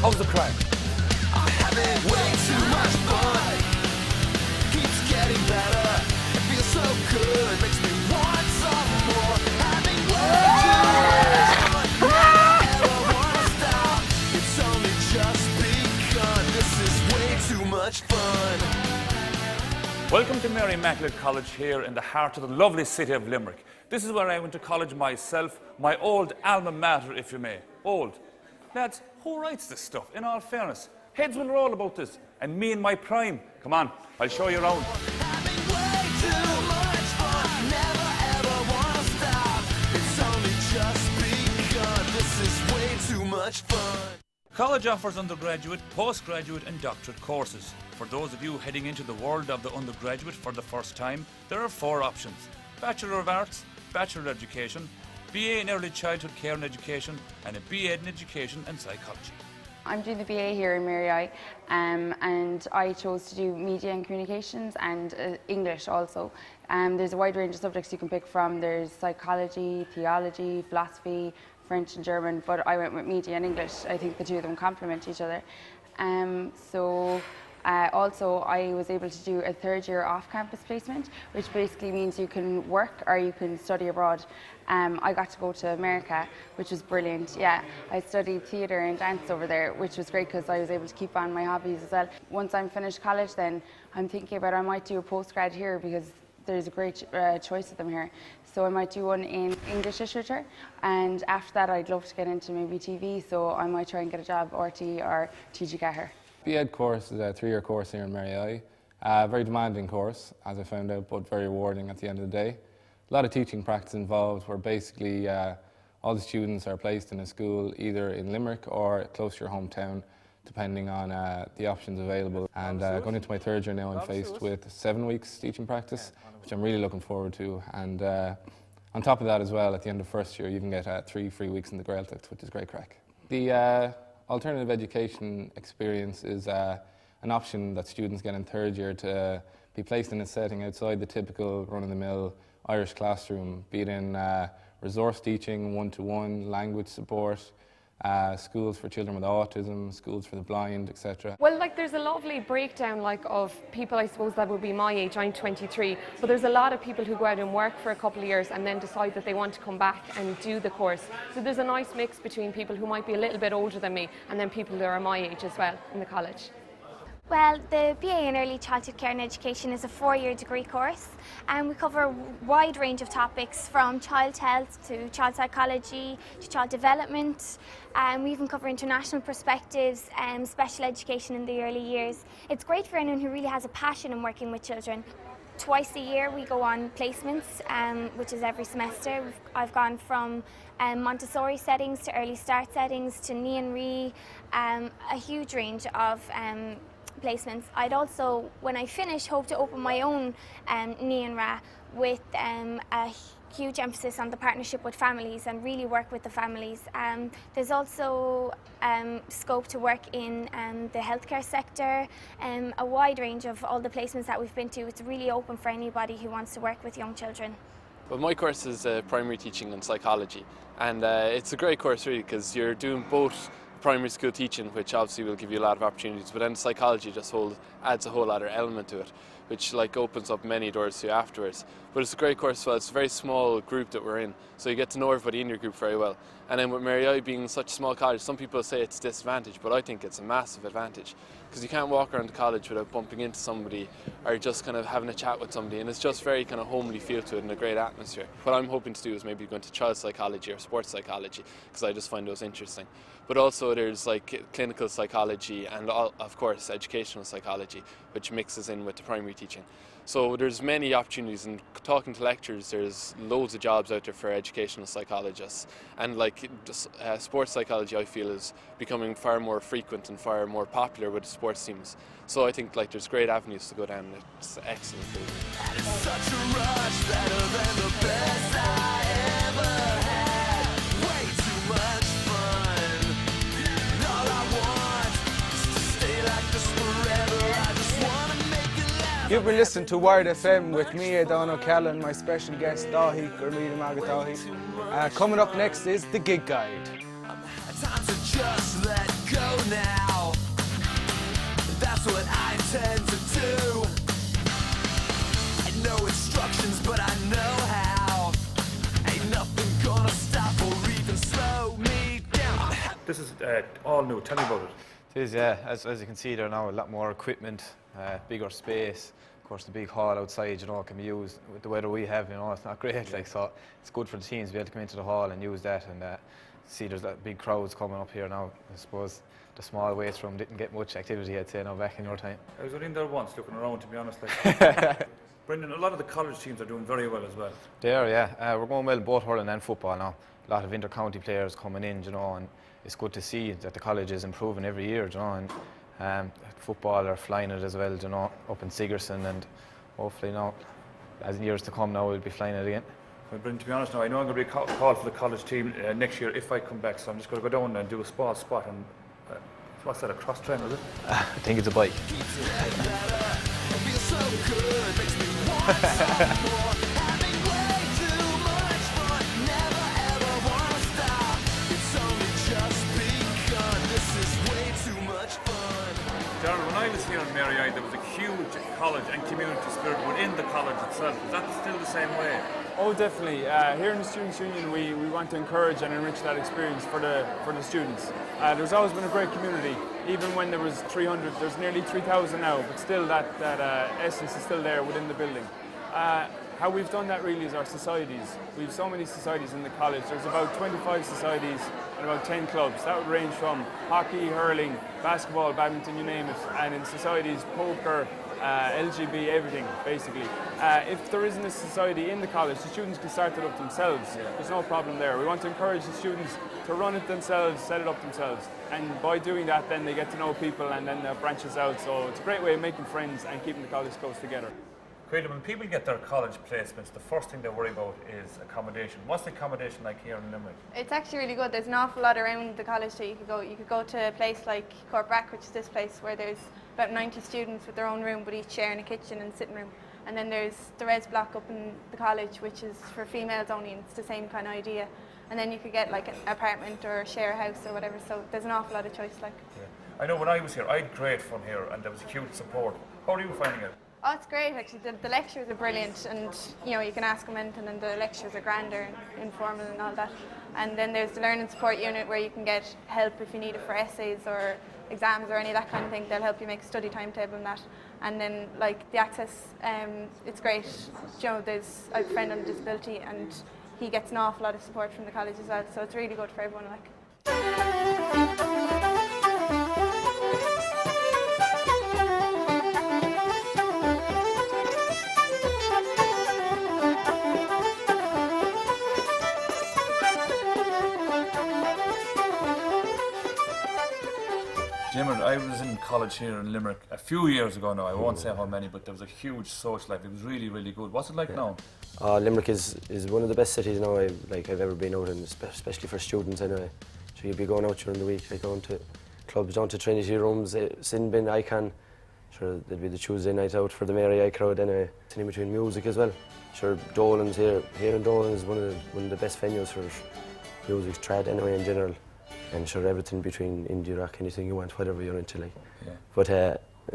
How's the crack? I'm having way too much fun. Keeps getting better. It feels so good. Makes me want some more. Having way too much fun. Never wanna stop. It's only just begun. This is way too much fun. Welcome to Immaculate College here in the heart of the lovely city of Limerick. This is where I went to college myself, my old alma mater, if you may. Old. Lads, who writes this stuff, in all fairness? Heads will roll about this. And me in my prime. Come on, I'll show you around. Having way too much fun. Never ever wanna stop. It's only just begun. This is way too much fun. College offers undergraduate, postgraduate and doctorate courses. For those of you heading into the world of the undergraduate for the first time, there are 4 options. Bachelor of Arts, Bachelor of Education, BA in Early Childhood Care and Education and a BA in Education and Psychology. I'm doing the BA here in Mary and I chose to do Media and Communications and English also. There's a wide range of subjects you can pick from. There's Psychology, Theology, Philosophy, French and German, but I went with Media and English. I think the two of them complement each other. Also, I was able to do a 3rd year off-campus placement, which basically means you can work or you can study abroad. I got to go to America, which was brilliant. Yeah, I studied theatre and dance over there, which was great because I was able to keep on my hobbies as well. Once I'm finished college, then I'm thinking about I might do a postgrad here because there's a great choice of them here. So I might do one in English literature, and after that I'd love to get into maybe TV, so I might try and get a job RT or TG Gahar. B.Ed course is a 3-year course here in Mary. A very demanding course, as I found out, but very rewarding at the end of the day. A lot of teaching practice involved, where basically all the students are placed in a school either in Limerick or close to your hometown, depending on the options available. And going into my 3rd year now, I'm faced with 7 weeks teaching practice, which I'm really looking forward to. And on top of that as well, at the end of 1st year, you can get 3 free weeks in the Gaeltacht, which is great crack. The alternative education experience is an option that students get in 3rd year to be placed in a setting outside the typical run-of-the-mill Irish classroom, be it in resource teaching, one-to-one, language support, schools for children with autism, schools for the blind, etc. Well, there's a lovely breakdown of people, I suppose, that would be my age. I'm 23, but there's a lot of people who go out and work for a couple of years and then decide that they want to come back and do the course. So there's a nice mix between people who might be a little bit older than me and then people that are my age as well in the college. Well, the BA in Early Childhood Care and Education is a 4-year degree course, and we cover a wide range of topics from child health to child psychology to child development. We even cover international perspectives and special education in the early years. It's great for anyone who really has a passion in working with children. Twice a year we go on placements, which is every semester. I've gone from Montessori settings to early start settings to knee and re, a huge range of placements. I'd also, when I finish, hope to open my own knee and ra with a huge emphasis on the partnership with families and really work with the families. There's also scope to work in the healthcare sector, a wide range of all the placements that we've been to. It's really open for anybody who wants to work with young children. Well, my course is primary teaching and psychology, and it's a great course really because you're doing both primary school teaching, which obviously will give you a lot of opportunities, but then psychology just adds a whole other element to it, which opens up many doors to you afterwards. But it's a great course as well. It's a very small group that we're in, so you get to know everybody in your group very well. And then with Mary being such a small college, some people say it's a disadvantage, but I think it's a massive advantage because you can't walk around the college without bumping into somebody or just kind of having a chat with somebody, and it's just very kind of homely feel to it and a great atmosphere. What I'm hoping to do is maybe go into child psychology or sports psychology because I just find those interesting. But also there's clinical psychology and of course educational psychology, which mixes in with the primary teaching. So there's many opportunities, and talking to lecturers, there's loads of jobs out there for educational psychologists, and sports psychology I feel is becoming far more frequent and far more popular with the sports teams. So I think there's great avenues to go down. It's excellent. And it's such a rush, better than the best I ever had. Way too much fun. And all I want is to stay like this forever. I just want to make it last. You've been listening to Wired FM with me, Dáithí O Sé, and my special guest, Dáithí O Sé. Coming up next is The Gig Guide. Time to just let go. now. That's what I intend to do. No instructions, but I know how. Ain't nothing gonna stop or even slow me down. This is all new. Tell me about it. It is, yeah. As you can see there now, a lot more equipment, bigger space. Of course, the big hall outside, you know, can be used with the weather we have. You know, it's not great, like, so it's good for the teams to be able to come into the hall and use that. And see, there's big crowds coming up here now. I suppose the small weight room didn't get much activity, I'd say, now back in your time. I was in there once, looking around, to be honest. Like. Brendan, a lot of the college teams are doing very well as well. They are, yeah. We're going well both hurling and football now. A lot of inter-county players coming in, you know, and it's good to see that the college is improving every year, you know, and football are flying it as well, you know, up in Sigerson, and hopefully now, as in years to come now, we'll be flying it again. Well, Brendan, to be honest now, I know I'm going to be called for the college team next year if I come back, so I'm just going to go down and do a spot and what's that, a cross train, is it? I think it's a bike. Feels so good, makes me want some more. Having way too much fun, never ever wanna stop. It's only just begun, this is way too much fun. Darren, when I was here in Mary I, there was a huge college and community spirit within the college itself. Is that still the same way? Oh, definitely. Here in the Students' Union, we want to encourage and enrich that experience for the students. There's always been a great community. Even when there was 300, there's nearly 3,000 now, but still that essence is still there within the building. How we've done that really is our societies. We have so many societies in the college. There's about 25 societies and about 10 clubs. That would range from hockey, hurling, basketball, badminton, you name it. And in societies, poker, LGB, everything, basically. If there isn't a society in the college, the students can start it up themselves. There's no problem there. We want to encourage the students to run it themselves, set it up themselves. And by doing that, then they get to know people and then that branches out. So it's a great way of making friends and keeping the college close together. Creative, when people get their college placements, the first thing they worry about is accommodation. What's the accommodation like here in Limerick? It's actually really good. There's an awful lot around the college that you could go. You could go to a place like Corbrack, which is this place where there's about 90 students with their own room, but each sharing a kitchen and sitting room. And then there's the Res Block up in the college, which is for females only, and it's the same kind of idea. And then you could get like an apartment or share a house or whatever. So there's an awful lot of choice. Like. Yeah. I know when I was here, I had great fun here, and there was a huge support. How are you finding it? Oh, it's great actually. The lectures are brilliant, and you know you can ask them anything, and the lectures are grander and informal and all that. And then there's the learning support unit where you can get help if you need it for essays or exams or any of that kind of thing. They'll help you make a study timetable and that. And then like the access, it's great. You know, I have a friend on disability, and he gets an awful lot of support from the college as well. So it's really good for everyone. Like. Jimmer, I was in college here in Limerick a few years ago now. I won't say how many, but there was a huge social life. It was really, really good. What's it like now? Limerick is one of the best cities now I've ever been out in, especially for students anyway. So you'll be going out during the week, like going to clubs, down to Trinity Rooms, Sinbin, Icon. Sure, there'll be the Tuesday night out for the Mary I crowd anyway. It's in between music as well. Sure, Dolan's here in Dolan is one of the best venues for music, trad anyway in general. And sure, everything between indie rock, anything you want, whatever you're into, like. Yeah. But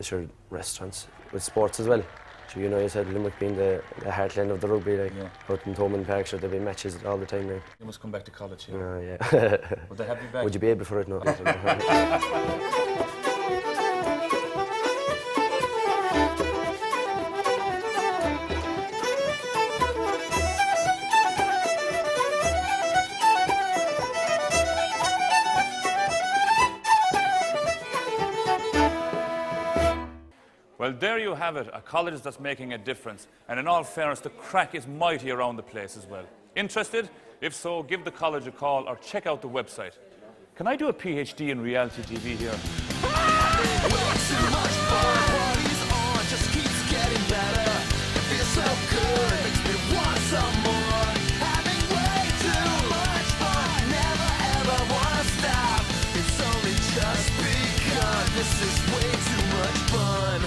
sure, restaurants with sports as well. So you know, you said Limerick being the heartland of the rugby, like. Yeah. Out in Thomond Park, sure, there'll be matches all the time, like. You must come back to college here. Yeah. Would they have you back? Would you be able for it? No. Well, there you have it, a college that's making a difference. And in all fairness, the crack is mighty around the place as well. Interested? If so, give the college a call or check out the website. Can I do a PhD in reality TV here? This is way too much fun.